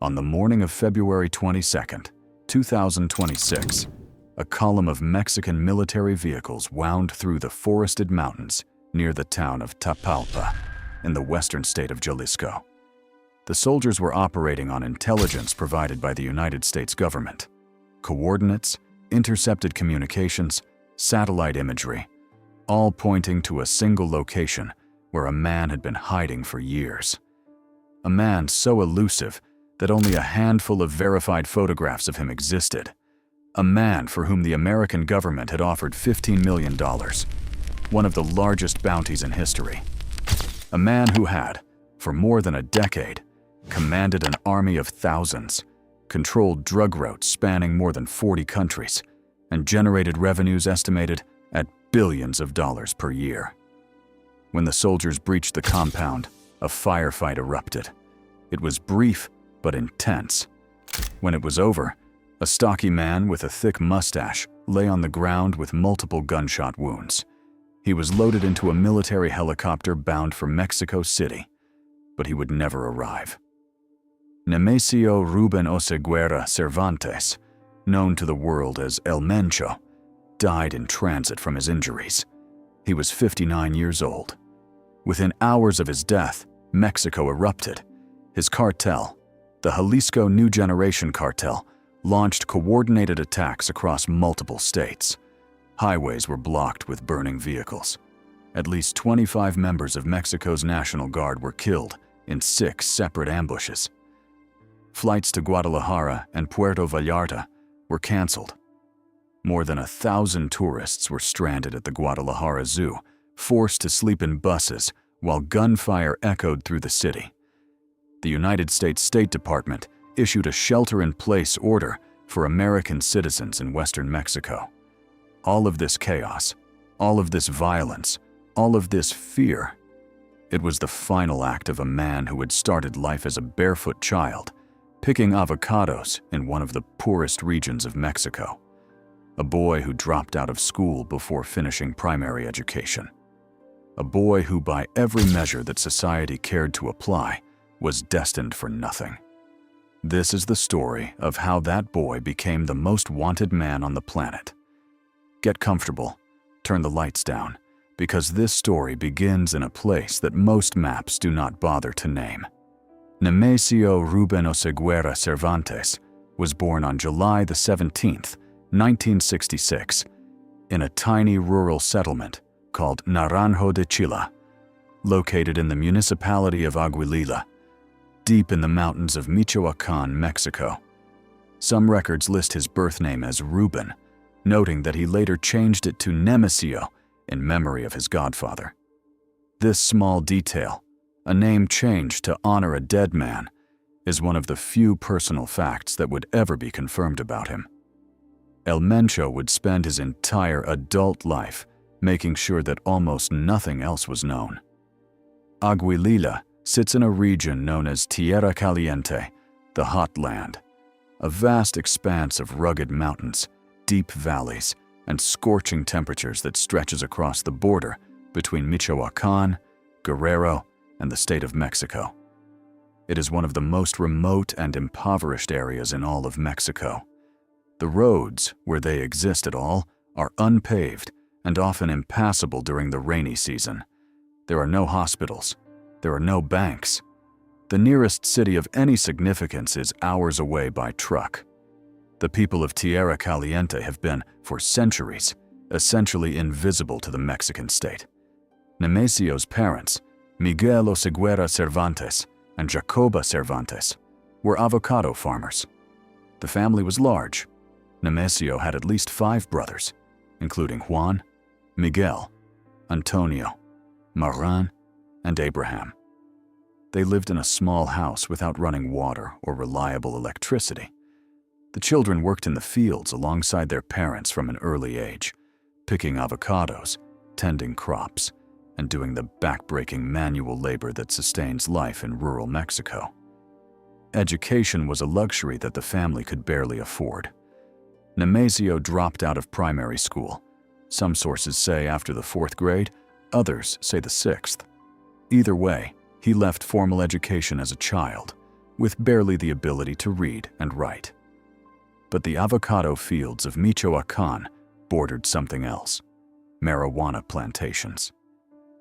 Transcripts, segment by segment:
On the morning of February 22nd, 2026, a column of Mexican military vehicles wound through the forested mountains near the town of Tapalpa in the western state of Jalisco. The soldiers were operating on intelligence provided by the United States government. Coordinates, intercepted communications, satellite imagery, all pointing to a single location where a man had been hiding for years. A man so elusive that only a handful of verified photographs of him existed. A man for whom the American government had offered $15 million, one of the largest bounties in history. A man who had, for more than a decade, commanded an army of thousands, controlled drug routes spanning more than 40 countries, and generated revenues estimated at billions of dollars per year. When the soldiers breached the compound, a firefight erupted. It was brief but intense. When it was over, a stocky man with a thick mustache lay on the ground with multiple gunshot wounds. He was loaded into a military helicopter bound for Mexico City, but he would never arrive. Nemesio Ruben Oseguera Cervantes, known to the world as El Mencho, died in transit from his injuries. He was 59 years old. Within hours of his death, Mexico erupted. His cartel, the Jalisco New Generation Cartel, launched coordinated attacks across multiple states. Highways were blocked with burning vehicles. At least 25 members of Mexico's National Guard were killed in 6 separate ambushes. Flights to Guadalajara and Puerto Vallarta were canceled. More than 1,000 tourists were stranded at the Guadalajara Zoo, forced to sleep in buses while gunfire echoed through the city. The United States State Department issued a shelter-in-place order for American citizens in western Mexico. All of this chaos, all of this violence, all of this fear, it was the final act of a man who had started life as a barefoot child, picking avocados in one of the poorest regions of Mexico. A boy who dropped out of school before finishing primary education. A boy who, by every measure that society cared to apply, was destined for nothing. This is the story of how that boy became the most wanted man on the planet. Get comfortable, turn the lights down, because this story begins in a place that most maps do not bother to name. Nemesio Ruben Oseguera Cervantes was born on July the 17th, 1966, in a tiny rural settlement called Naranjo de Chila, located in the municipality of Aguililla, deep in the mountains of Michoacan, Mexico. Some records list his birth name as Ruben, noting that he later changed it to Nemesio in memory of his godfather. This small detail, a name changed to honor a dead man, is one of the few personal facts that would ever be confirmed about him. El Mencho would spend his entire adult life making sure that almost nothing else was known. Aguililla sits in a region known as Tierra Caliente, the hot land, a vast expanse of rugged mountains, deep valleys, and scorching temperatures that stretches across the border between Michoacan, Guerrero, and the state of Mexico. It is one of the most remote and impoverished areas in all of Mexico. The roads, where they exist at all, are unpaved and often impassable during the rainy season. There are no hospitals. There are no banks. The nearest city of any significance is hours away by truck. The people of Tierra Caliente have been, for centuries, essentially invisible to the Mexican state. Nemesio's parents, Miguel Oseguera Cervantes and Jacoba Cervantes, were avocado farmers. The family was large. Nemesio had at least 5 brothers, including Juan, Miguel, Antonio, Maran, and Abraham. They lived in a small house without running water or reliable electricity. The children worked in the fields alongside their parents from an early age, picking avocados, tending crops, and doing the backbreaking manual labor that sustains life in rural Mexico. Education was a luxury that the family could barely afford. Nemesio dropped out of primary school. Some sources say after the 4th grade, others say the 6th. Either way, he left formal education as a child, with barely the ability to read and write. But the avocado fields of Michoacán bordered something else: marijuana plantations.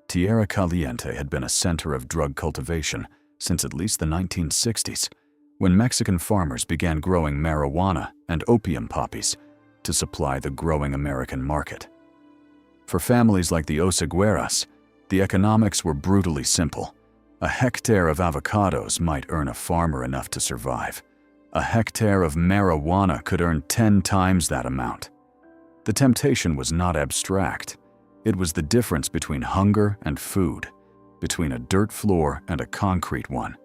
Tierra Caliente had been a center of drug cultivation since at least the 1960s, when Mexican farmers began growing marijuana and opium poppies to supply the growing American market. For families like the Osegueras, the economics were brutally simple. A hectare of avocados might earn a farmer enough to survive. A hectare of marijuana could earn 10 times that amount. The temptation was not abstract. It was the difference between hunger and food, between a dirt floor and a concrete one,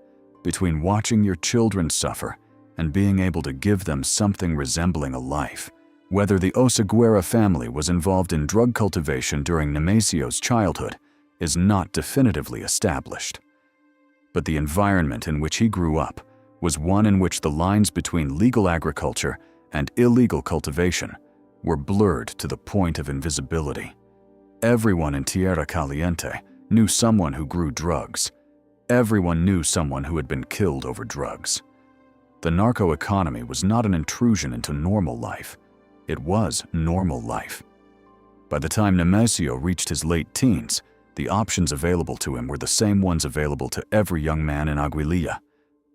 between watching your children suffer and being able to give them something resembling a life. Whether the Oseguera family was involved in drug cultivation during Nemesio's childhood is not definitively established. But the environment in which he grew up was one in which the lines between legal agriculture and illegal cultivation were blurred to the point of invisibility. Everyone in Tierra Caliente knew someone who grew drugs. Everyone knew someone who had been killed over drugs. The narco economy was not an intrusion into normal life. It was normal life. By the time Nemesio reached his late teens, the options available to him were the same ones available to every young man in Aguililla: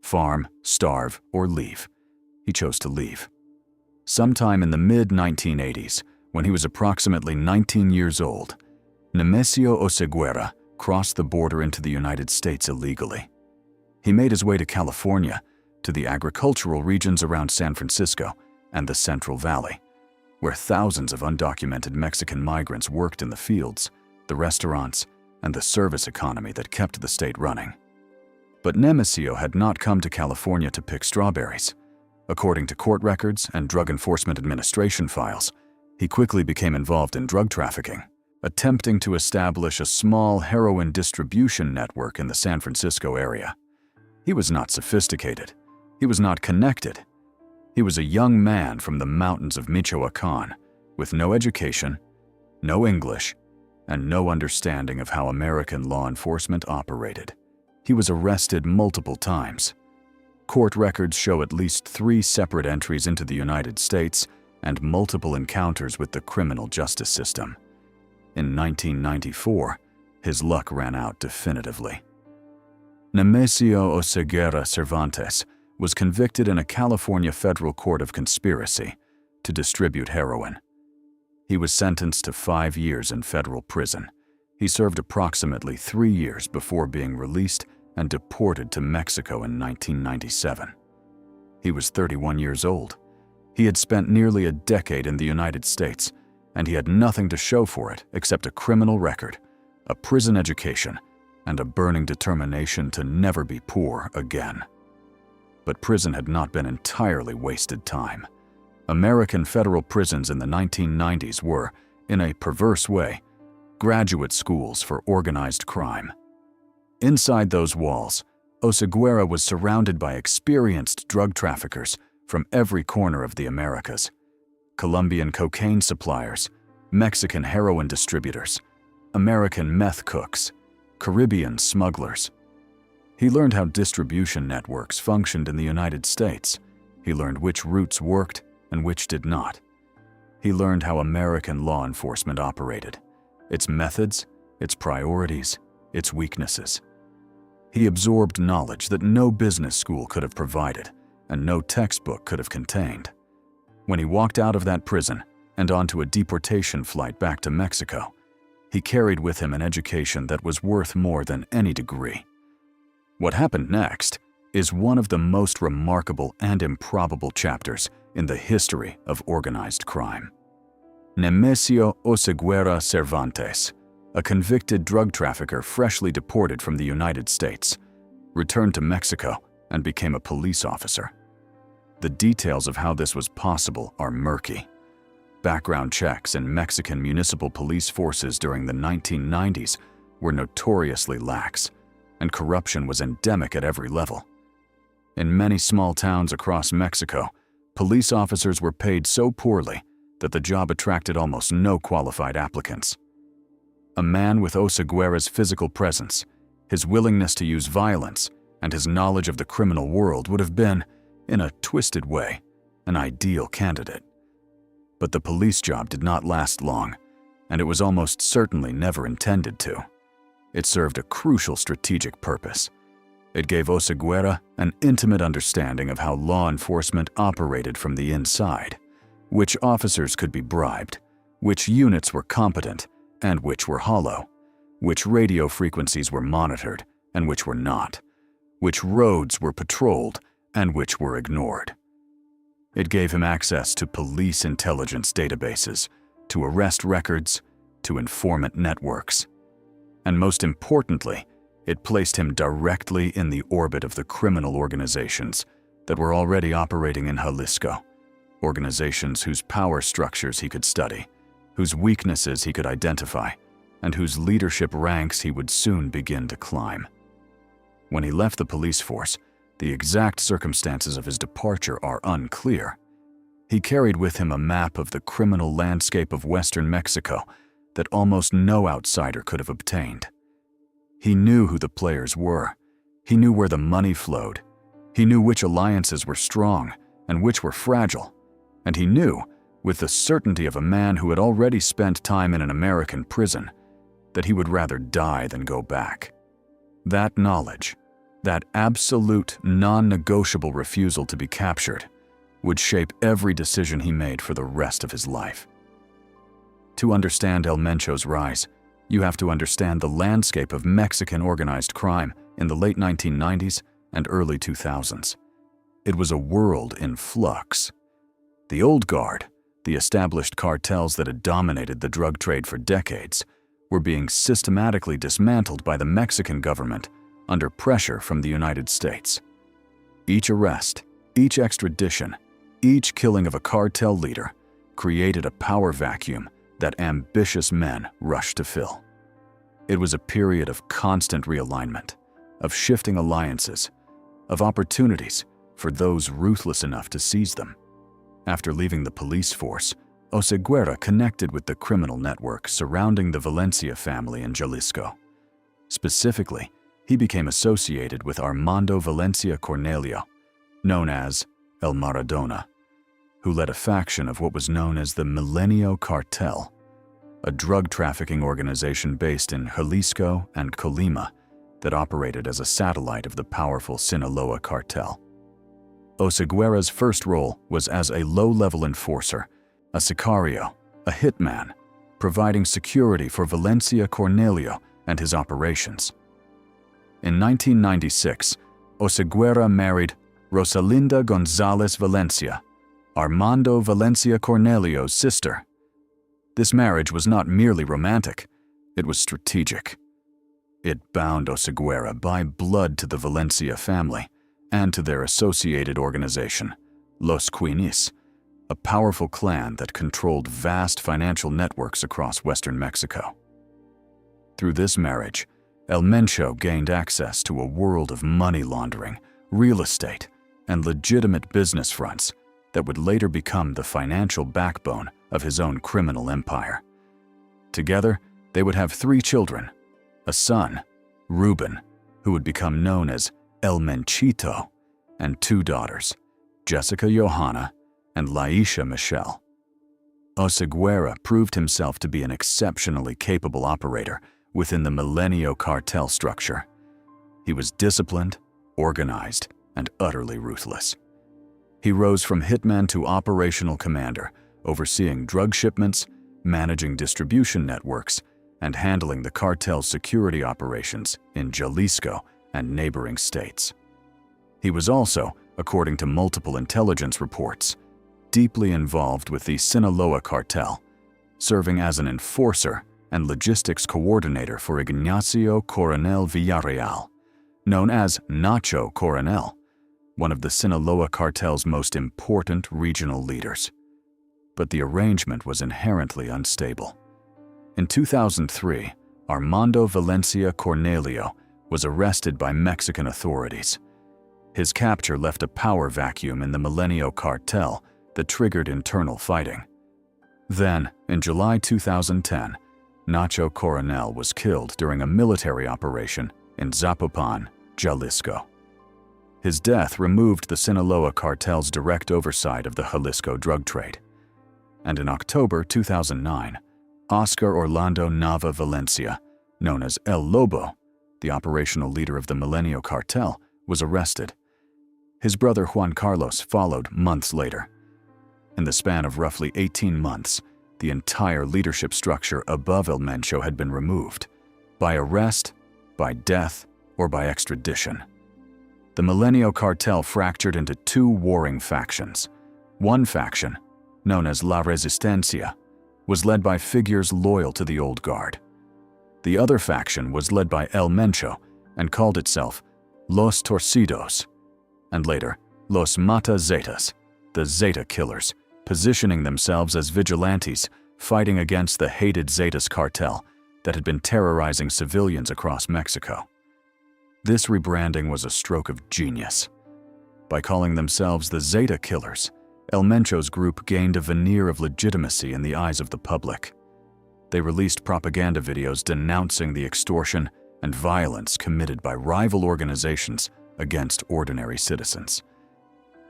farm, starve, or leave. He chose to leave. Sometime in the mid-1980s, when he was approximately 19 years old, Nemesio Oseguera crossed the border into the United States illegally. He made his way to California, to the agricultural regions around San Francisco and the Central Valley, where thousands of undocumented Mexican migrants worked in the fields, the restaurants, and the service economy that kept the state running. But Nemesio had not come to California to pick strawberries. According to court records and Drug Enforcement Administration files, he quickly became involved in drug trafficking, attempting to establish a small heroin distribution network in the San Francisco area. He was not sophisticated. He was not connected. He was a young man from the mountains of Michoacán, with no education, no English, and no understanding of how American law enforcement operated. He was arrested multiple times. Court records show at least 3 separate entries into the United States and multiple encounters with the criminal justice system. In 1994, his luck ran out definitively. Nemesio Oseguera Cervantes was convicted in a California federal court of conspiracy to distribute heroin. He was sentenced to 5 years in federal prison. He served approximately 3 years before being released and deported to Mexico in 1997. He was 31 years old. He had spent nearly a decade in the United States, and he had nothing to show for it except a criminal record, a prison education, and a burning determination to never be poor again. But prison had not been entirely wasted time. American federal prisons in the 1990s were, in a perverse way, graduate schools for organized crime. Inside those walls, Oseguera was surrounded by experienced drug traffickers from every corner of the Americas: Colombian cocaine suppliers, Mexican heroin distributors, American meth cooks, Caribbean smugglers. He learned how distribution networks functioned in the United States. He learned which routes worked and which did not. He learned how American law enforcement operated, its methods, its priorities, its weaknesses. He absorbed knowledge that no business school could have provided and no textbook could have contained. When he walked out of that prison and onto a deportation flight back to Mexico, he carried with him an education that was worth more than any degree. What happened next is one of the most remarkable and improbable chapters in the history of organized crime. Nemesio Oseguera Cervantes, a convicted drug trafficker freshly deported from the United States, returned to Mexico and became a police officer. The details of how this was possible are murky. Background checks in Mexican municipal police forces during the 1990s were notoriously lax, and corruption was endemic at every level. In many small towns across Mexico, police officers were paid so poorly that the job attracted almost no qualified applicants. A man with Oseguera's physical presence, his willingness to use violence, and his knowledge of the criminal world would have been, in a twisted way, an ideal candidate. But the police job did not last long, and it was almost certainly never intended to. It served a crucial strategic purpose. It gave Oseguera an intimate understanding of how law enforcement operated from the inside, which officers could be bribed, which units were competent and which were hollow, which radio frequencies were monitored and which were not, which roads were patrolled and which were ignored. It gave him access to police intelligence databases, to arrest records, to informant networks. And most importantly, it placed him directly in the orbit of the criminal organizations that were already operating in Jalisco, organizations whose power structures he could study, whose weaknesses he could identify, and whose leadership ranks he would soon begin to climb. When he left the police force, the exact circumstances of his departure are unclear. He carried with him a map of the criminal landscape of Western Mexico that almost no outsider could have obtained. He knew who the players were. He knew where the money flowed. He knew which alliances were strong and which were fragile. And he knew, with the certainty of a man who had already spent time in an American prison, that he would rather die than go back. That knowledge, that absolute, non-negotiable refusal to be captured, would shape every decision he made for the rest of his life. To understand El Mencho's rise, you have to understand the landscape of Mexican organized crime in the late 1990s and early 2000s. It was a world in flux. The old guard, the established cartels that had dominated the drug trade for decades, were being systematically dismantled by the Mexican government under pressure from the United States. Each arrest, each extradition, each killing of a cartel leader created a power vacuum that ambitious men rushed to fill. It was a period of constant realignment, of shifting alliances, of opportunities for those ruthless enough to seize them. After leaving the police force, Oseguera connected with the criminal network surrounding the Valencia family in Jalisco. Specifically, he became associated with Armando Valencia Cornelio, known as El Maradona, who led a faction of what was known as the Milenio Cartel, a drug trafficking organization based in Jalisco and Colima that operated as a satellite of the powerful Sinaloa cartel. Oseguera's first role was as a low-level enforcer, a sicario, a hitman, providing security for Valencia Cornelio and his operations. In 1996, Oseguera married Rosalinda Gonzalez Valencia, Armando Valencia Cornelio's sister. This marriage was not merely romantic, it was strategic. It bound Oseguera by blood to the Valencia family and to their associated organization, Los Quenis, a powerful clan that controlled vast financial networks across Western Mexico. Through this marriage, El Mencho gained access to a world of money laundering, real estate, and legitimate business fronts that would later become the financial backbone of his own criminal empire. Together, they would have 3 children, a son, Ruben, who would become known as El Menchito, and 2 daughters, Jessica Johanna and Laisha Michelle. Oseguera proved himself to be an exceptionally capable operator within the Milenio cartel structure. He was disciplined, organized, and utterly ruthless. He rose from hitman to operational commander, overseeing drug shipments, managing distribution networks, and handling the cartel's security operations in Jalisco and neighboring states. He was also, according to multiple intelligence reports, deeply involved with the Sinaloa cartel, serving as an enforcer and logistics coordinator for Ignacio Coronel Villarreal, known as Nacho Coronel, one of the Sinaloa cartel's most important regional leaders. But the arrangement was inherently unstable. In 2003, Armando Valencia Cornelio was arrested by Mexican authorities. His capture left a power vacuum in the Milenio cartel that triggered internal fighting. Then, in July 2010, Nacho Coronel was killed during a military operation in Zapopan, Jalisco. His death removed the Sinaloa cartel's direct oversight of the Jalisco drug trade. And in October 2009, Oscar Orlando Nava Valencia, known as El Lobo, the operational leader of the Milenio cartel, was arrested. His brother Juan Carlos followed months later. In the span of roughly 18 months, the entire leadership structure above El Mencho had been removed, by arrest, by death, or by extradition. The Milenio cartel fractured into two warring factions. One faction, known as La Resistencia, was led by figures loyal to the old guard. The other faction was led by El Mencho and called itself Los Torcidos, and later Los Mata Zetas, the Zeta Killers, positioning themselves as vigilantes fighting against the hated Zetas cartel that had been terrorizing civilians across Mexico. This rebranding was a stroke of genius. By calling themselves the Zeta Killers, El Mencho's group gained a veneer of legitimacy in the eyes of the public. They released propaganda videos denouncing the extortion and violence committed by rival organizations against ordinary citizens.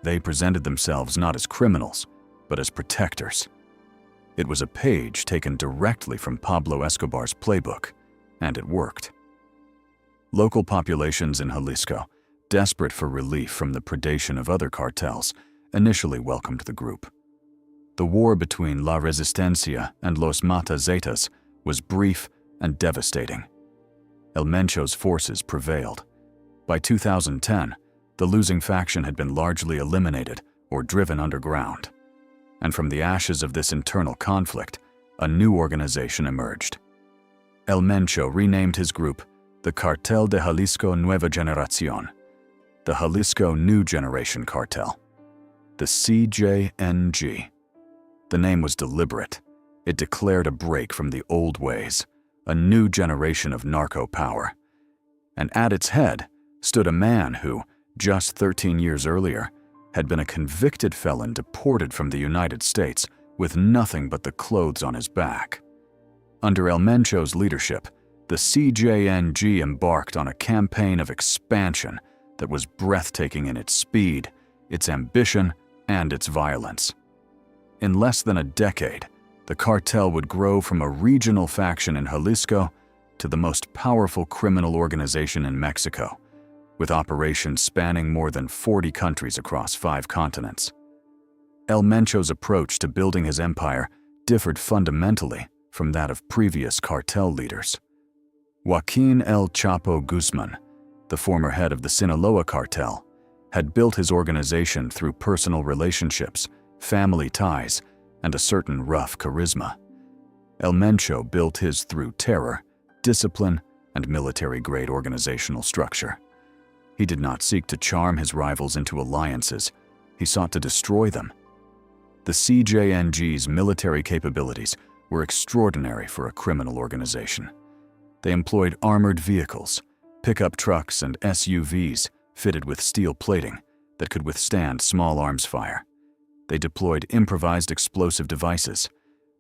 They presented themselves not as criminals, but as protectors. It was a page taken directly from Pablo Escobar's playbook, and it worked. Local populations in Jalisco, desperate for relief from the predation of other cartels, initially welcomed the group. The war between La Resistencia and Los Mata Zetas was brief and devastating. El Mencho's forces prevailed. By 2010, the losing faction had been largely eliminated or driven underground. And from the ashes of this internal conflict, a new organization emerged. El Mencho renamed his group the Cartel de Jalisco Nueva Generación, the Jalisco New Generation Cartel, the CJNG. The name was deliberate. It declared a break from the old ways, a new generation of narco power. And at its head stood a man who, just 13 years earlier, had been a convicted felon deported from the United States with nothing but the clothes on his back. Under El Mencho's leadership, the CJNG embarked on a campaign of expansion that was breathtaking in its speed, its ambition, and its violence. In less than a decade, the cartel would grow from a regional faction in Jalisco to the most powerful criminal organization in Mexico, with operations spanning more than 40 countries across 5 continents. El Mencho's approach to building his empire differed fundamentally from that of previous cartel leaders. Joaquin El Chapo Guzman, the former head of the Sinaloa cartel, had built his organization through personal relationships, family ties, and a certain rough charisma. El Mencho built his through terror, discipline, and military-grade organizational structure. He did not seek to charm his rivals into alliances. He sought to destroy them. The CJNG's military capabilities were extraordinary for a criminal organization. They employed armored vehicles, pickup trucks, and SUVs fitted with steel plating that could withstand small arms fire. They deployed improvised explosive devices.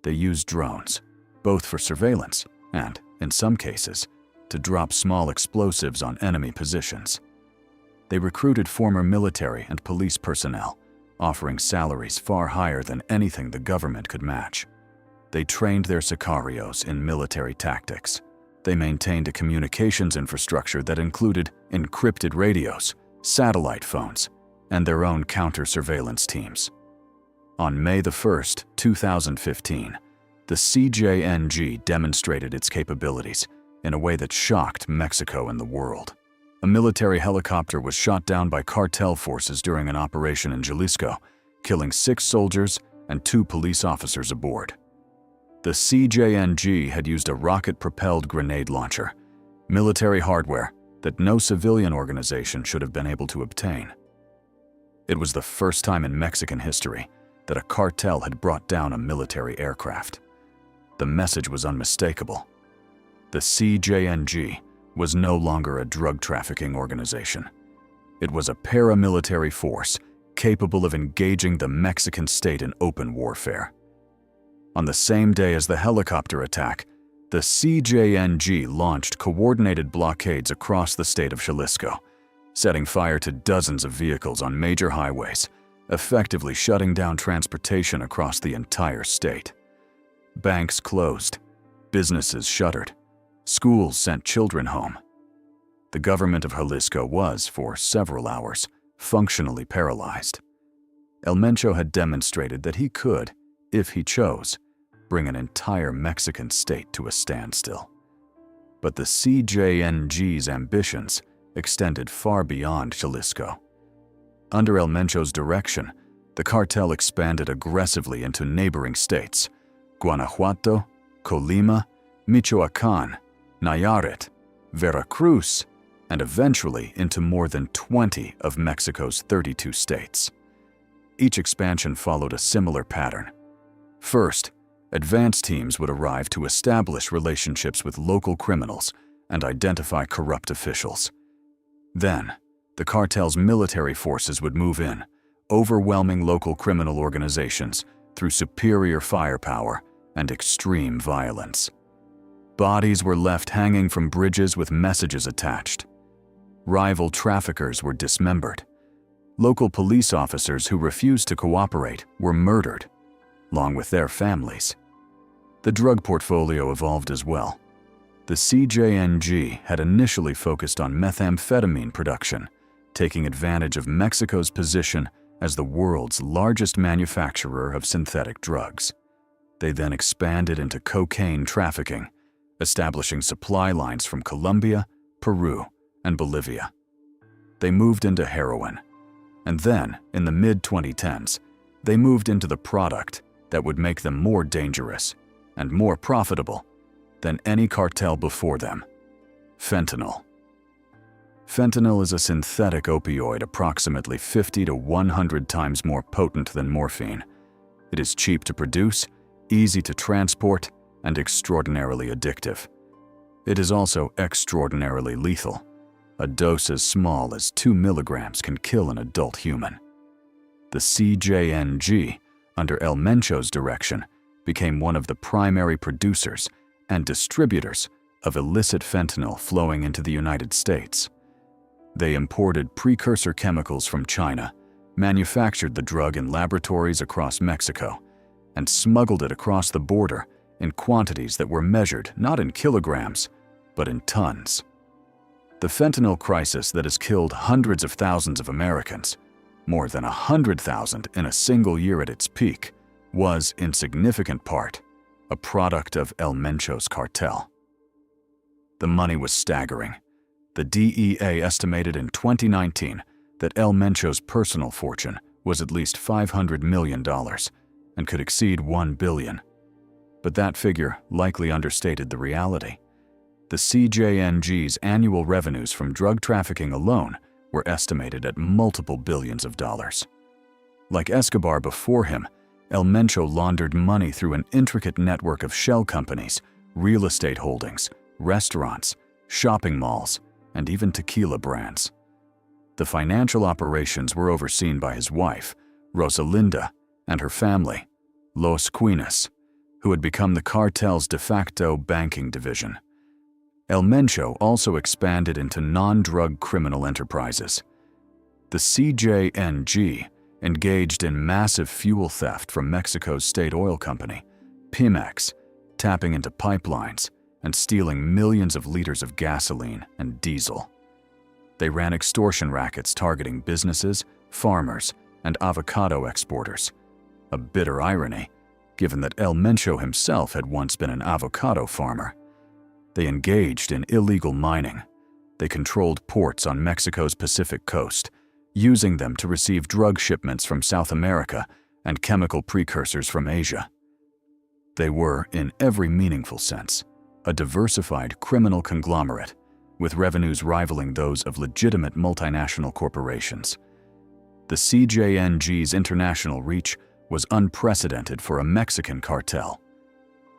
They used drones, both for surveillance and, in some cases, to drop small explosives on enemy positions. They recruited former military and police personnel, offering salaries far higher than anything the government could match. They trained their sicarios in military tactics. They maintained a communications infrastructure that included encrypted radios, satellite phones, and their own counter-surveillance teams. On May 1, 2015, the CJNG demonstrated its capabilities in a way that shocked Mexico and the world. A military helicopter was shot down by cartel forces during an operation in Jalisco, killing 6 soldiers and 2 police officers aboard. The CJNG had used a rocket-propelled grenade launcher, military hardware that no civilian organization should have been able to obtain. It was the first time in Mexican history that a cartel had brought down a military aircraft. The message was unmistakable. The CJNG was no longer a drug trafficking organization. It was a paramilitary force capable of engaging the Mexican state in open warfare. On the same day as the helicopter attack, the CJNG launched coordinated blockades across the state of Jalisco, setting fire to dozens of vehicles on major highways, effectively shutting down transportation across the entire state. Banks closed, businesses shuttered, schools sent children home. The government of Jalisco was, for several hours, functionally paralyzed. El Mencho had demonstrated that he could, if he chose, bring an entire Mexican state to a standstill. But the CJNG's ambitions extended far beyond Jalisco. Under El Mencho's direction, the cartel expanded aggressively into neighboring states: Guanajuato, Colima, Michoacán, Nayarit, Veracruz, and eventually into more than 20 of Mexico's 32 states. Each expansion followed a similar pattern. First, advance teams would arrive to establish relationships with local criminals and identify corrupt officials. Then, the cartel's military forces would move in, overwhelming local criminal organizations through superior firepower and extreme violence. Bodies were left hanging from bridges with messages attached. Rival traffickers were dismembered. Local police officers who refused to cooperate were murdered, along with their families. The drug portfolio evolved as well. The CJNG had initially focused on methamphetamine production, taking advantage of Mexico's position as the world's largest manufacturer of synthetic drugs. They then expanded into cocaine trafficking, establishing supply lines from Colombia, Peru, and Bolivia. They moved into heroin, and then, in the mid-2010s, they moved into the product that would make them more dangerous and more profitable than any cartel before them: fentanyl. Fentanyl is a synthetic opioid approximately 50 to 100 times more potent than morphine. It is cheap to produce, easy to transport, and extraordinarily addictive. It is also extraordinarily lethal. A dose as small as 2 milligrams can kill an adult human. The CJNG, under El Mencho's direction, became one of the primary producers and distributors of illicit fentanyl flowing into the United States. They imported precursor chemicals from China, manufactured the drug in laboratories across Mexico, and smuggled it across the border in quantities that were measured not in kilograms, but in tons. The fentanyl crisis that has killed hundreds of thousands of Americans, more than 100,000 in a single year at its peak, was, in significant part, a product of El Mencho's cartel. The money was staggering. The DEA estimated in 2019 that El Mencho's personal fortune was at least $500 million and could exceed $1 billion. But that figure likely understated the reality. The CJNG's annual revenues from drug trafficking alone were estimated at multiple billions of dollars. Like Escobar before him, El Mencho laundered money through an intricate network of shell companies, real estate holdings, restaurants, shopping malls, and even tequila brands. The financial operations were overseen by his wife, Rosalinda, and her family, Los Quinas, who had become the cartel's de facto banking division. El Mencho also expanded into non-drug criminal enterprises. The CJNG engaged in massive fuel theft from Mexico's state oil company, Pemex, tapping into pipelines and stealing millions of liters of gasoline and diesel. They ran extortion rackets targeting businesses, farmers, and avocado exporters. A bitter irony, given that El Mencho himself had once been an avocado farmer. They engaged in illegal mining. They controlled ports on Mexico's Pacific coast, using them to receive drug shipments from South America and chemical precursors from Asia. They were, in every meaningful sense, a diversified criminal conglomerate, with revenues rivaling those of legitimate multinational corporations. The CJNG's international reach was unprecedented for a Mexican cartel.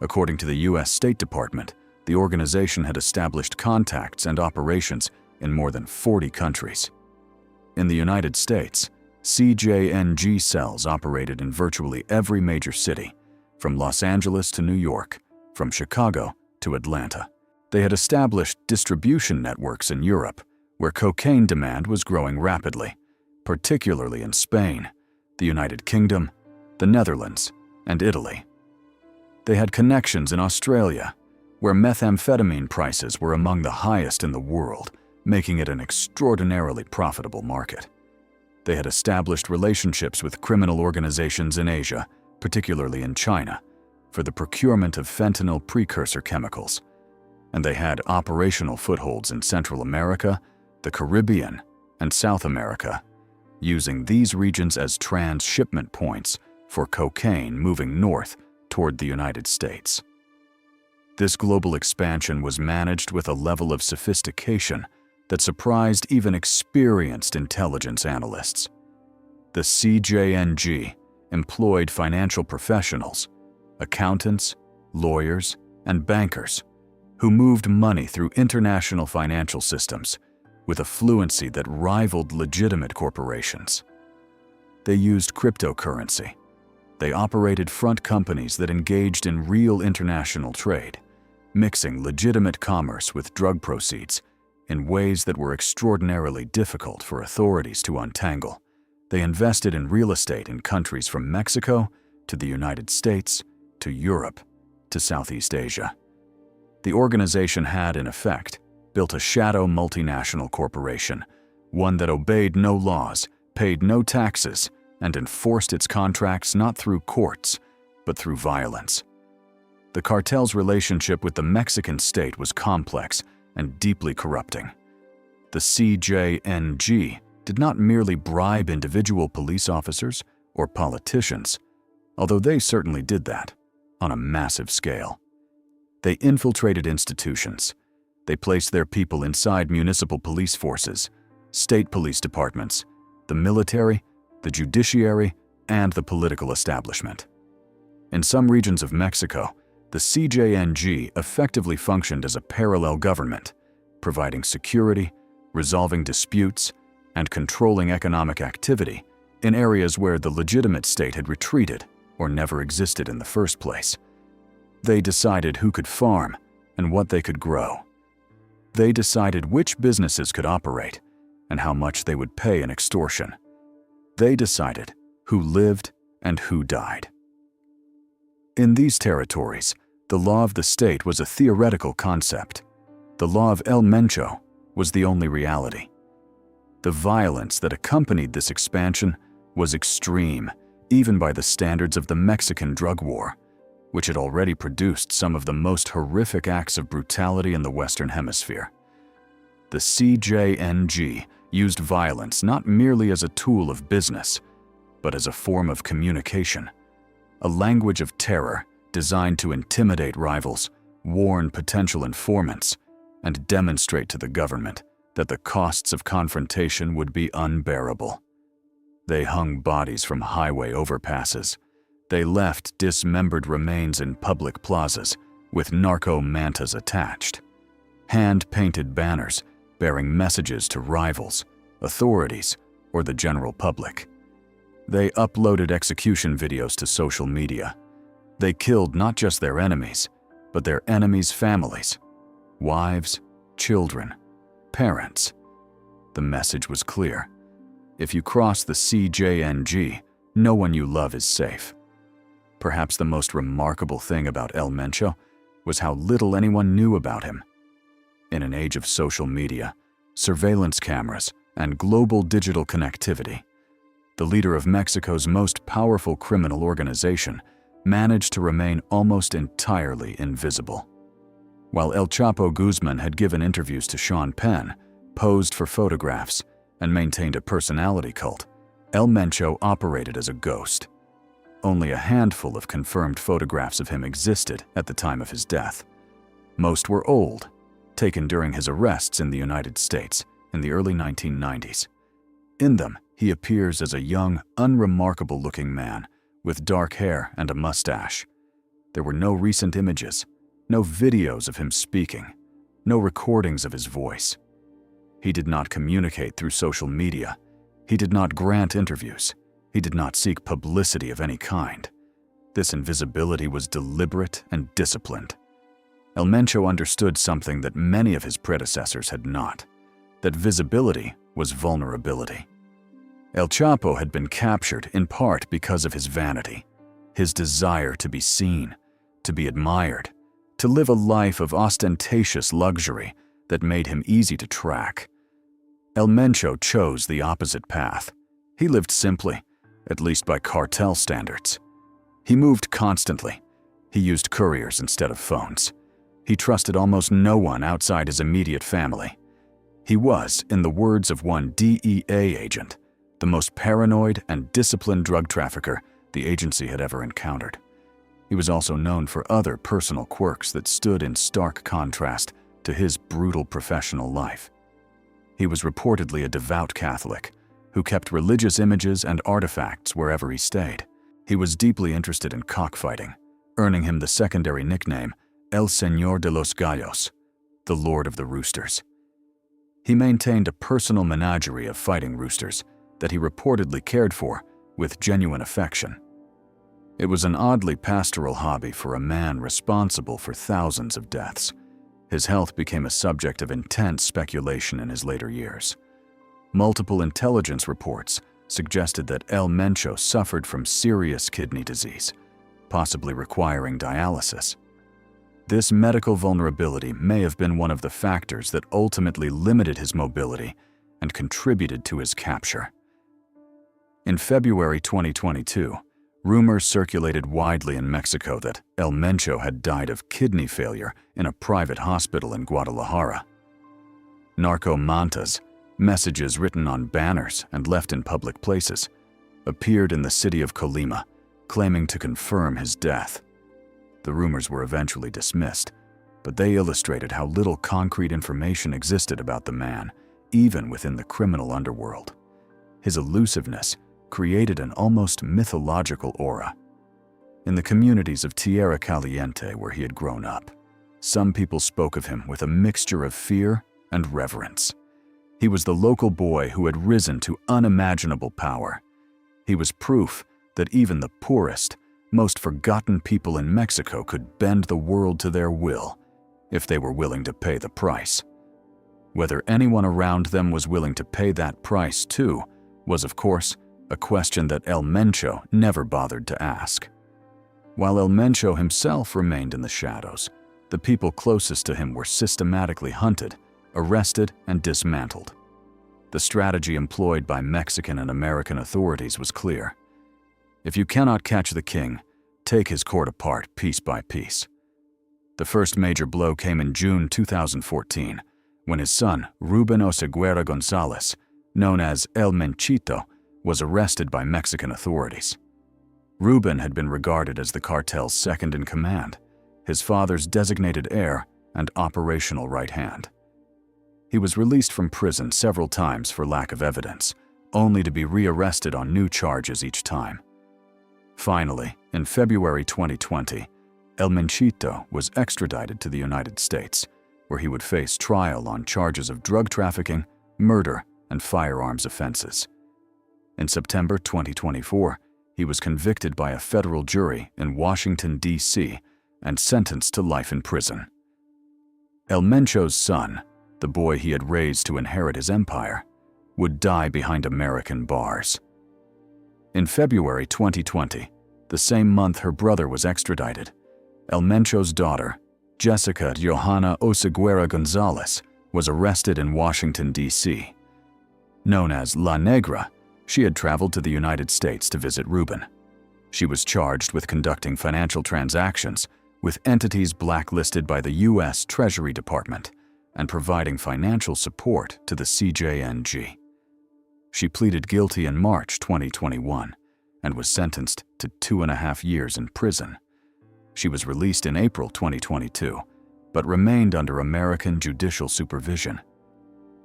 According to the U.S. State Department, the organization had established contacts and operations in more than 40 countries. In the United States, CJNG cells operated in virtually every major city, from Los Angeles to New York, from Chicago to Atlanta. They had established distribution networks in Europe, where cocaine demand was growing rapidly, particularly in Spain, the United Kingdom, the Netherlands, and Italy. They had connections in Australia, where methamphetamine prices were among the highest in the world, making it an extraordinarily profitable market. They had established relationships with criminal organizations in Asia, particularly in China, for the procurement of fentanyl precursor chemicals, and they had operational footholds in Central America, the Caribbean, and South America, using these regions as transshipment points for cocaine moving north toward the United States. This global expansion was managed with a level of sophistication that surprised even experienced intelligence analysts. The CJNG employed financial professionals, accountants, lawyers, and bankers who moved money through international financial systems with a fluency that rivaled legitimate corporations. They used cryptocurrency. They operated front companies that engaged in real international trade, mixing legitimate commerce with drug proceeds in ways that were extraordinarily difficult for authorities to untangle. They invested in real estate in countries from Mexico to the United States to Europe to Southeast Asia. The organization had, in effect, built a shadow multinational corporation, one that obeyed no laws, paid no taxes, and enforced its contracts not through courts, but through violence. The cartel's relationship with the Mexican state was complex and deeply corrupting. The CJNG did not merely bribe individual police officers or politicians, although they certainly did that on a massive scale. They infiltrated institutions. They placed their people inside municipal police forces, state police departments, the military, the judiciary, and the political establishment. In some regions of Mexico, the CJNG effectively functioned as a parallel government, providing security, resolving disputes, and controlling economic activity in areas where the legitimate state had retreated or never existed in the first place. They decided who could farm and what they could grow. They decided which businesses could operate and how much they would pay in extortion. They decided who lived and who died. In these territories, the law of the state was a theoretical concept. The law of El Mencho was the only reality. The violence that accompanied this expansion was extreme, even by the standards of the Mexican drug war, which had already produced some of the most horrific acts of brutality in the Western Hemisphere. The CJNG used violence not merely as a tool of business, but as a form of communication, a language of terror designed to intimidate rivals, warn potential informants, and demonstrate to the government that the costs of confrontation would be unbearable. They hung bodies from highway overpasses. They left dismembered remains in public plazas with narco-mantas attached. Hand-painted banners bearing messages to rivals, authorities, or the general public. They uploaded execution videos to social media. They killed not just their enemies, but their enemies' families, wives, children, parents. The message was clear. If you cross the CJNG, no one you love is safe. Perhaps the most remarkable thing about El Mencho was how little anyone knew about him. In an age of social media, surveillance cameras, and global digital connectivity, the leader of Mexico's most powerful criminal organization managed to remain almost entirely invisible. While El Chapo Guzman had given interviews to Sean Penn, posed for photographs, and maintained a personality cult, El Mencho operated as a ghost. Only a handful of confirmed photographs of him existed at the time of his death. Most were old, taken during his arrests in the United States in the early 1990s. In them, he appears as a young, unremarkable-looking man with dark hair and a mustache. There were no recent images, no videos of him speaking, no recordings of his voice. He did not communicate through social media. He did not grant interviews. He did not seek publicity of any kind. This invisibility was deliberate and disciplined. El Mencho understood something that many of his predecessors had not, that visibility was vulnerability. El Chapo had been captured in part because of his vanity, his desire to be seen, to be admired, to live a life of ostentatious luxury that made him easy to track. El Mencho chose the opposite path. He lived simply, at least by cartel standards. He moved constantly. He used couriers instead of phones. He trusted almost no one outside his immediate family. He was, in the words of one DEA agent, the most paranoid and disciplined drug trafficker the agency had ever encountered. He was also known for other personal quirks that stood in stark contrast to his brutal professional life. He was reportedly a devout Catholic who kept religious images and artifacts wherever he stayed. He was deeply interested in cockfighting, earning him the secondary nickname El Señor de los Gallos, the Lord of the Roosters. He maintained a personal menagerie of fighting roosters that he reportedly cared for with genuine affection. It was an oddly pastoral hobby for a man responsible for thousands of deaths. His health became a subject of intense speculation in his later years. Multiple intelligence reports suggested that El Mencho suffered from serious kidney disease, possibly requiring dialysis. This medical vulnerability may have been one of the factors that ultimately limited his mobility and contributed to his capture. In February 2022, rumors circulated widely in Mexico that El Mencho had died of kidney failure in a private hospital in Guadalajara. Narco mantas, messages written on banners and left in public places, appeared in the city of Colima, claiming to confirm his death. The rumors were eventually dismissed, but they illustrated how little concrete information existed about the man, even within the criminal underworld. His elusiveness created an almost mythological aura. In the communities of Tierra Caliente where he had grown up, some people spoke of him with a mixture of fear and reverence. He was the local boy who had risen to unimaginable power. He was proof that even the poorest, most forgotten people in Mexico could bend the world to their will if they were willing to pay the price. Whether anyone around them was willing to pay that price too was, of course, a question that El Mencho never bothered to ask. While El Mencho himself remained in the shadows, the people closest to him were systematically hunted, arrested, and dismantled. The strategy employed by Mexican and American authorities was clear. If you cannot catch the king, take his court apart piece by piece. The first major blow came in June 2014, when his son, Ruben Oseguera Gonzalez, known as El Menchito, was arrested by Mexican authorities. Ruben had been regarded as the cartel's second-in-command, his father's designated heir and operational right hand. He was released from prison several times for lack of evidence, only to be rearrested on new charges each time. Finally, in February 2020, El Menchito was extradited to the United States, where he would face trial on charges of drug trafficking, murder, and firearms offenses. In September 2024, he was convicted by a federal jury in Washington, D.C., and sentenced to life in prison. El Mencho's son, the boy he had raised to inherit his empire, would die behind American bars. In February 2020, the same month her brother was extradited, El Mencho's daughter, Jessica Johanna Oseguera Gonzalez, was arrested in Washington, D.C. Known as La Negra, she had traveled to the United States to visit Ruben. She was charged with conducting financial transactions with entities blacklisted by the U.S. Treasury Department and providing financial support to the CJNG. She pleaded guilty in March 2021 and was sentenced to 2.5 years in prison. She was released in April 2022, but remained under American judicial supervision.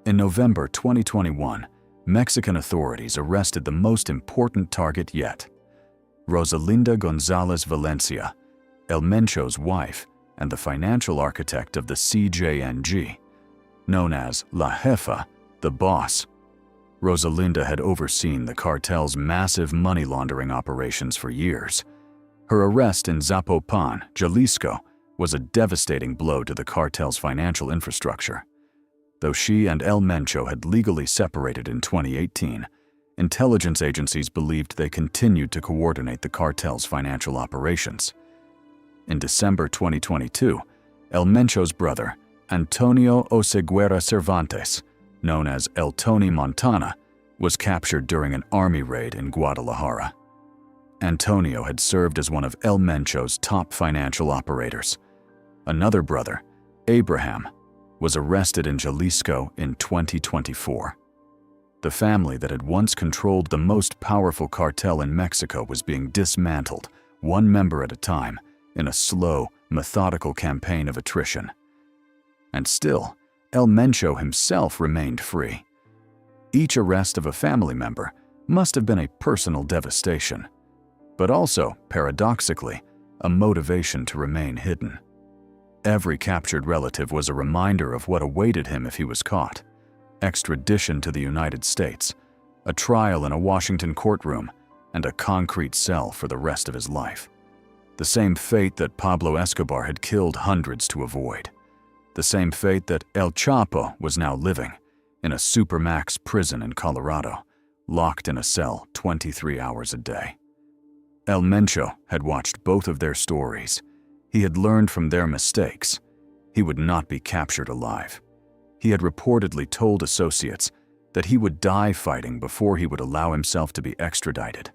In November 2021, Mexican authorities arrested the most important target yet, Rosalinda Gonzalez Valencia, El Mencho's wife and the financial architect of the CJNG, known as La Jefa, the boss. Rosalinda had overseen the cartel's massive money laundering operations for years. Her arrest in Zapopan, Jalisco, was a devastating blow to the cartel's financial infrastructure. Though she and El Mencho had legally separated in 2018, intelligence agencies believed they continued to coordinate the cartel's financial operations. In December 2022, El Mencho's brother, Antonio Oseguera Cervantes, known as El Tony Montana, was captured during an army raid in Guadalajara. Antonio had served as one of El Mencho's top financial operators. Another brother, Abraham, was arrested in Jalisco in 2024. The family that had once controlled the most powerful cartel in Mexico was being dismantled, one member at a time, in a slow, methodical campaign of attrition. And still, El Mencho himself remained free. Each arrest of a family member must have been a personal devastation, but also, paradoxically, a motivation to remain hidden. Every captured relative was a reminder of what awaited him if he was caught: extradition to the United States, a trial in a Washington courtroom, and a concrete cell for the rest of his life. The same fate that Pablo Escobar had killed hundreds to avoid. The same fate that El Chapo was now living, in a supermax prison in Colorado, locked in a cell 23 hours a day. El Mencho had watched both of their stories. He had learned from their mistakes. He would not be captured alive. He had reportedly told associates that he would die fighting before he would allow himself to be extradited.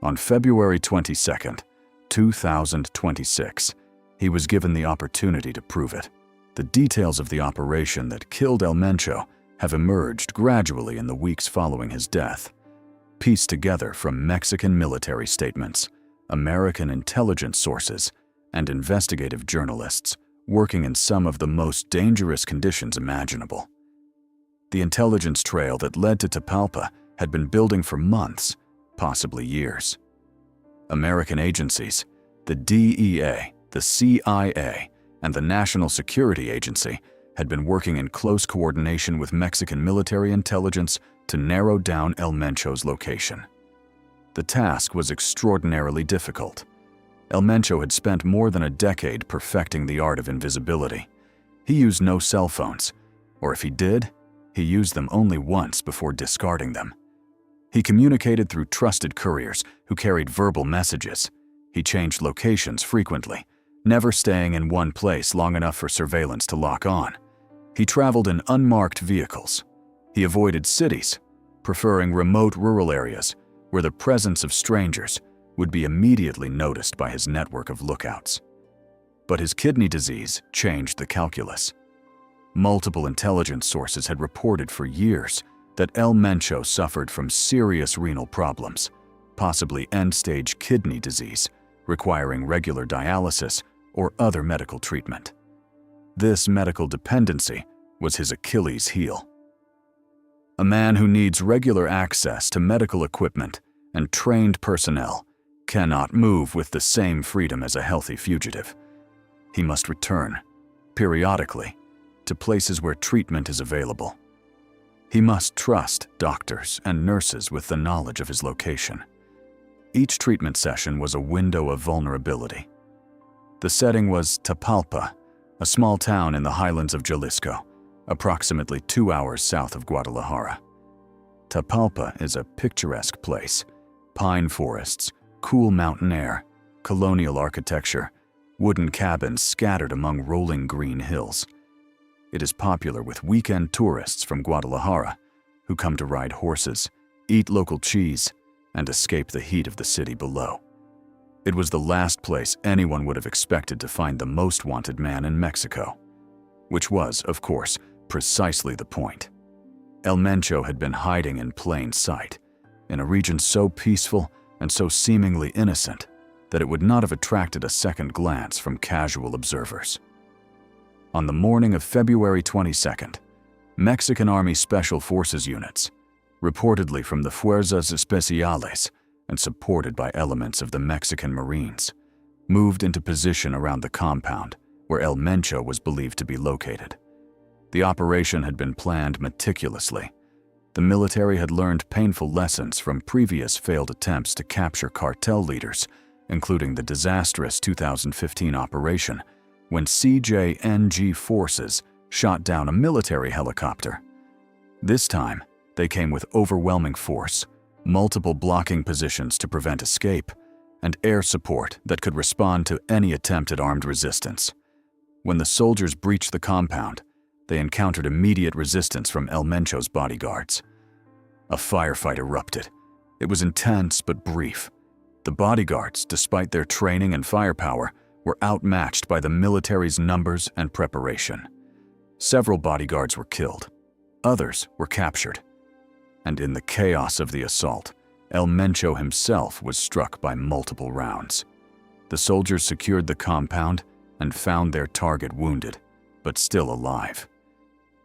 On February 22, 2026, he was given the opportunity to prove it. The details of the operation that killed El Mencho have emerged gradually in the weeks following his death, pieced together from Mexican military statements, American intelligence sources, and investigative journalists working in some of the most dangerous conditions imaginable. The intelligence trail that led to Tapalpa had been building for months, possibly years. American agencies, the DEA, the CIA, and the National Security Agency had been working in close coordination with Mexican military intelligence to narrow down El Mencho's location. The task was extraordinarily difficult. El Mencho had spent more than a decade perfecting the art of invisibility. He used no cell phones, or if he did, he used them only once before discarding them. He communicated through trusted couriers who carried verbal messages. He changed locations frequently, never staying in one place long enough for surveillance to lock on. He traveled in unmarked vehicles. He avoided cities, preferring remote rural areas where the presence of strangers would be immediately noticed by his network of lookouts. But his kidney disease changed the calculus. Multiple intelligence sources had reported for years that El Mencho suffered from serious renal problems, possibly end-stage kidney disease, requiring regular dialysis or other medical treatment. This medical dependency was his Achilles heel. A man who needs regular access to medical equipment and trained personnel cannot move with the same freedom as a healthy fugitive. He must return, periodically, to places where treatment is available. He must trust doctors and nurses with the knowledge of his location. Each treatment session was a window of vulnerability. The setting was Tapalpa, a small town in the highlands of Jalisco, approximately 2 hours south of Guadalajara. Tapalpa is a picturesque place: pine forests, cool mountain air, colonial architecture, wooden cabins scattered among rolling green hills. It is popular with weekend tourists from Guadalajara who come to ride horses, eat local cheese, and escape the heat of the city below. It was the last place anyone would have expected to find the most wanted man in Mexico, which was, of course, precisely the point. El Mencho had been hiding in plain sight, in a region so peaceful and so seemingly innocent that it would not have attracted a second glance from casual observers. On the morning of February 22nd, Mexican Army Special Forces units, reportedly from the Fuerzas Especiales and supported by elements of the Mexican Marines, moved into position around the compound where El Mencho was believed to be located. The operation had been planned meticulously. The military had learned painful lessons from previous failed attempts to capture cartel leaders, including the disastrous 2015 operation when CJNG forces shot down a military helicopter. This time, they came with overwhelming force, multiple blocking positions to prevent escape, and air support that could respond to any attempt at armed resistance. When the soldiers breached the compound, they encountered immediate resistance from El Mencho's bodyguards. A firefight erupted. It was intense but brief. The bodyguards, despite their training and firepower, were outmatched by the military's numbers and preparation. Several bodyguards were killed. Others were captured. And in the chaos of the assault, El Mencho himself was struck by multiple rounds. The soldiers secured the compound and found their target wounded, but still alive.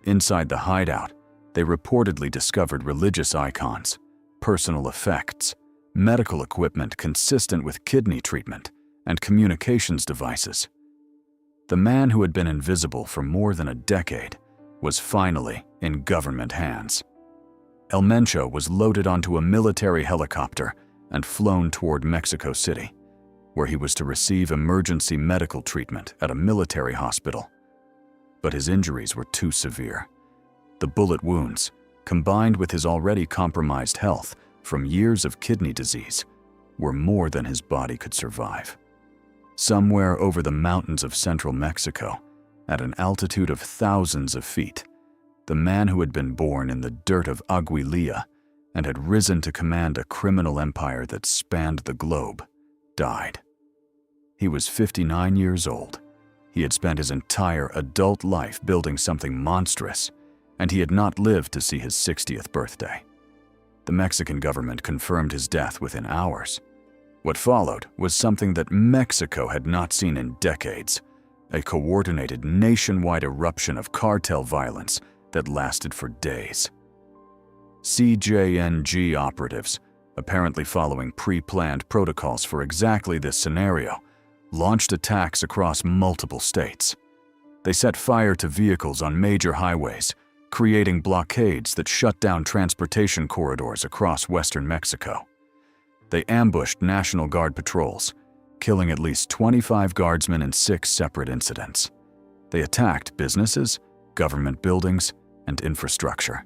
Inside the hideout, they reportedly discovered religious icons, personal effects, medical equipment consistent with kidney treatment, and communications devices. The man who had been invisible for more than a decade was finally in government hands. El Mencho was loaded onto a military helicopter and flown toward Mexico City, where he was to receive emergency medical treatment at a military hospital. But his injuries were too severe. The bullet wounds, combined with his already compromised health from years of kidney disease, were more than his body could survive. Somewhere over the mountains of central Mexico, at an altitude of thousands of feet, the man who had been born in the dirt of Aguililla and had risen to command a criminal empire that spanned the globe, died. He was 59 years old. He had spent his entire adult life building something monstrous, and he had not lived to see his 60th birthday. The Mexican government confirmed his death within hours. What followed was something that Mexico had not seen in decades, a coordinated nationwide eruption of cartel violence that lasted for days. CJNG operatives, apparently following pre-planned protocols for exactly this scenario, launched attacks across multiple states. They set fire to vehicles on major highways, creating blockades that shut down transportation corridors across western Mexico. They ambushed National Guard patrols, killing at least 25 guardsmen in 6 separate incidents. They attacked businesses, government buildings, and infrastructure.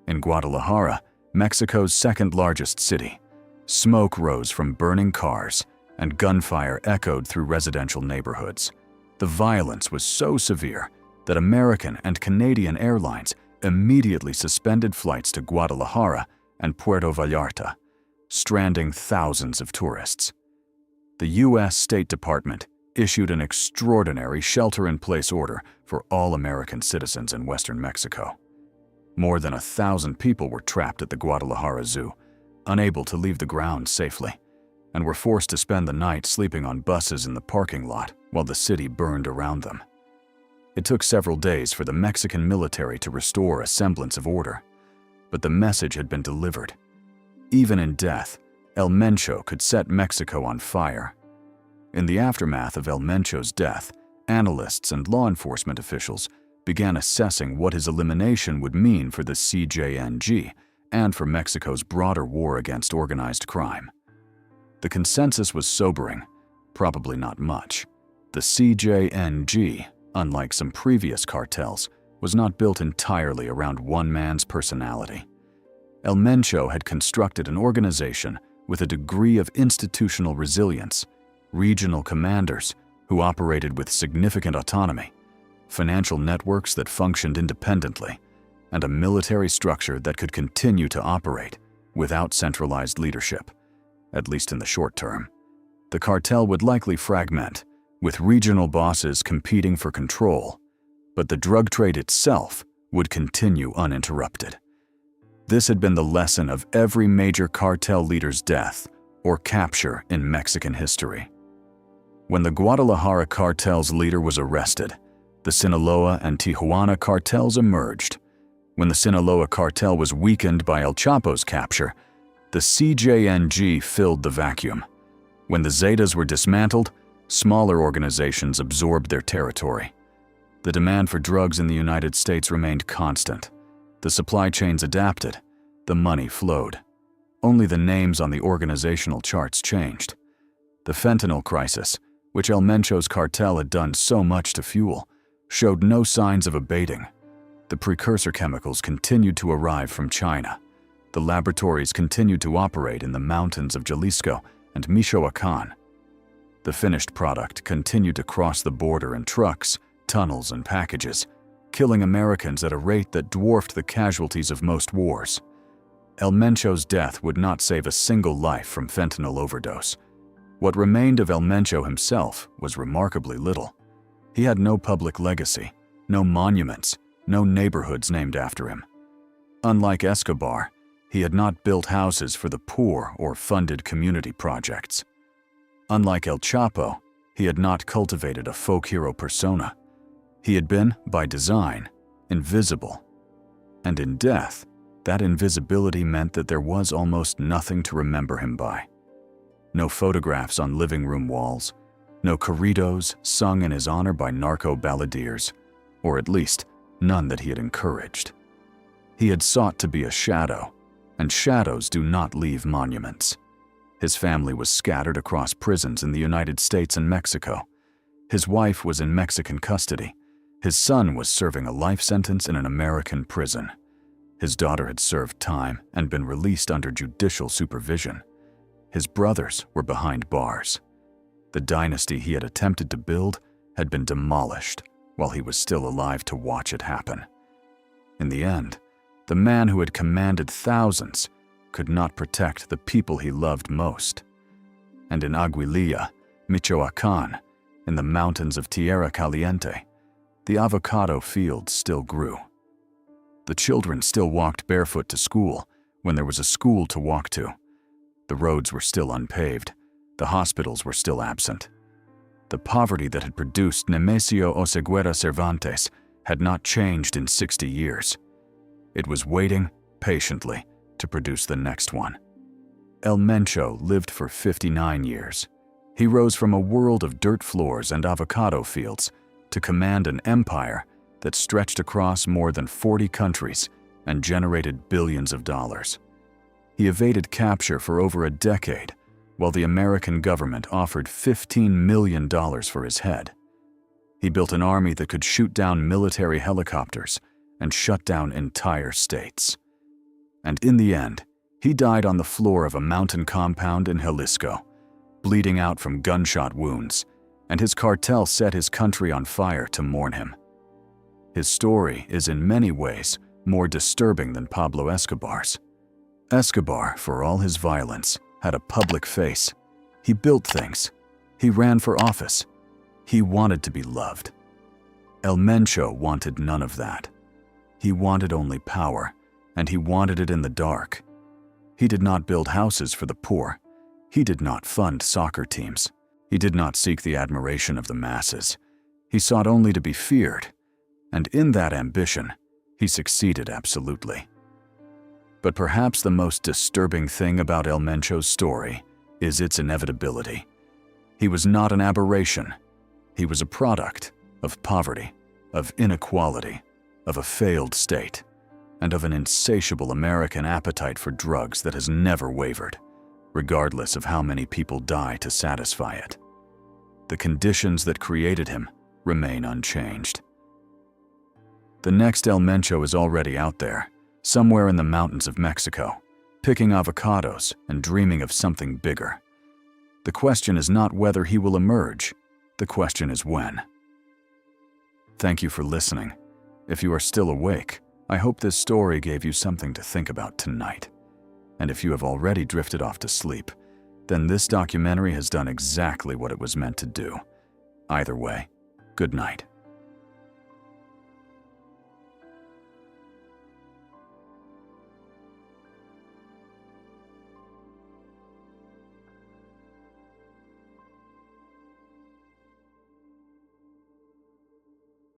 In Guadalajara, Mexico's second-largest city, smoke rose from burning cars and gunfire echoed through residential neighborhoods. The violence was so severe that American and Canadian airlines immediately suspended flights to Guadalajara and Puerto Vallarta, stranding thousands of tourists. The U.S. State Department issued an extraordinary shelter-in-place order for all American citizens in western Mexico. More than 1,000 people were trapped at the Guadalajara Zoo, unable to leave the grounds safely, and were forced to spend the night sleeping on buses in the parking lot while the city burned around them. It took several days for the Mexican military to restore a semblance of order, but the message had been delivered. Even in death, El Mencho could set Mexico on fire. In the aftermath of El Mencho's death, analysts and law enforcement officials began assessing what his elimination would mean for the CJNG and for Mexico's broader war against organized crime. The consensus was sobering, probably not much. The CJNG, unlike some previous cartels, was not built entirely around one man's personality. El Mencho had constructed an organization with a degree of institutional resilience, regional commanders who operated with significant autonomy, financial networks that functioned independently, and a military structure that could continue to operate without centralized leadership, at least in the short term. The cartel would likely fragment, with regional bosses competing for control, but the drug trade itself would continue uninterrupted. This had been the lesson of every major cartel leader's death or capture in Mexican history. When the Guadalajara cartel's leader was arrested, the Sinaloa and Tijuana cartels emerged. When the Sinaloa cartel was weakened by El Chapo's capture, the CJNG filled the vacuum. When the Zetas were dismantled, smaller organizations absorbed their territory. The demand for drugs in the United States remained constant. The supply chains adapted. The money flowed. Only the names on the organizational charts changed. The fentanyl crisis, which El Mencho's cartel had done so much to fuel, showed no signs of abating. The precursor chemicals continued to arrive from China. The laboratories continued to operate in the mountains of Jalisco and Michoacan. The finished product continued to cross the border in trucks, tunnels, and packages, killing Americans at a rate that dwarfed the casualties of most wars. El Mencho's death would not save a single life from fentanyl overdose. What remained of El Mencho himself was remarkably little. He had no public legacy, no monuments, no neighborhoods named after him. Unlike Escobar, he had not built houses for the poor or funded community projects. Unlike El Chapo, he had not cultivated a folk hero persona. He had been, by design, invisible. And in death, that invisibility meant that there was almost nothing to remember him by. No photographs on living room walls, no corridos sung in his honor by narco balladeers, or at least none that he had encouraged. He had sought to be a shadow, and shadows do not leave monuments. His family was scattered across prisons in the United States and Mexico. His wife was in Mexican custody. His son was serving a life sentence in an American prison. His daughter had served time and been released under judicial supervision. His brothers were behind bars. The dynasty he had attempted to build had been demolished while he was still alive to watch it happen. In the end, the man who had commanded thousands could not protect the people he loved most. And in Aguililla, Michoacan, in the mountains of Tierra Caliente, the avocado fields still grew. The children still walked barefoot to school when there was a school to walk to. The roads were still unpaved. The hospitals were still absent. The poverty that had produced Nemesio Oseguera Cervantes had not changed in 60 years. It was waiting, patiently, to produce the next one. El Mencho lived for 59 years. He rose from a world of dirt floors and avocado fields to command an empire that stretched across more than 40 countries and generated billions of dollars. He evaded capture for over a decade, while the American government offered $15 million for his head. He built an army that could shoot down military helicopters and shut down entire states. And in the end, he died on the floor of a mountain compound in Jalisco, bleeding out from gunshot wounds, and his cartel set his country on fire to mourn him. His story is in many ways more disturbing than Pablo Escobar's. Escobar, for all his violence, had a public face. He built things. He ran for office. He wanted to be loved. El Mencho wanted none of that. He wanted only power, and he wanted it in the dark. He did not build houses for the poor. He did not fund soccer teams. He did not seek the admiration of the masses. He sought only to be feared, and in that ambition, he succeeded absolutely. But perhaps the most disturbing thing about El Mencho's story is its inevitability. He was not an aberration. He was a product of poverty, of inequality, of a failed state, and of an insatiable American appetite for drugs that has never wavered, regardless of how many people die to satisfy it. The conditions that created him remain unchanged. The next El Mencho is already out there, somewhere in the mountains of Mexico, picking avocados and dreaming of something bigger. The question is not whether he will emerge, the question is when. Thank you for listening. If you are still awake, I hope this story gave you something to think about tonight. And if you have already drifted off to sleep, then this documentary has done exactly what it was meant to do. Either way, good night.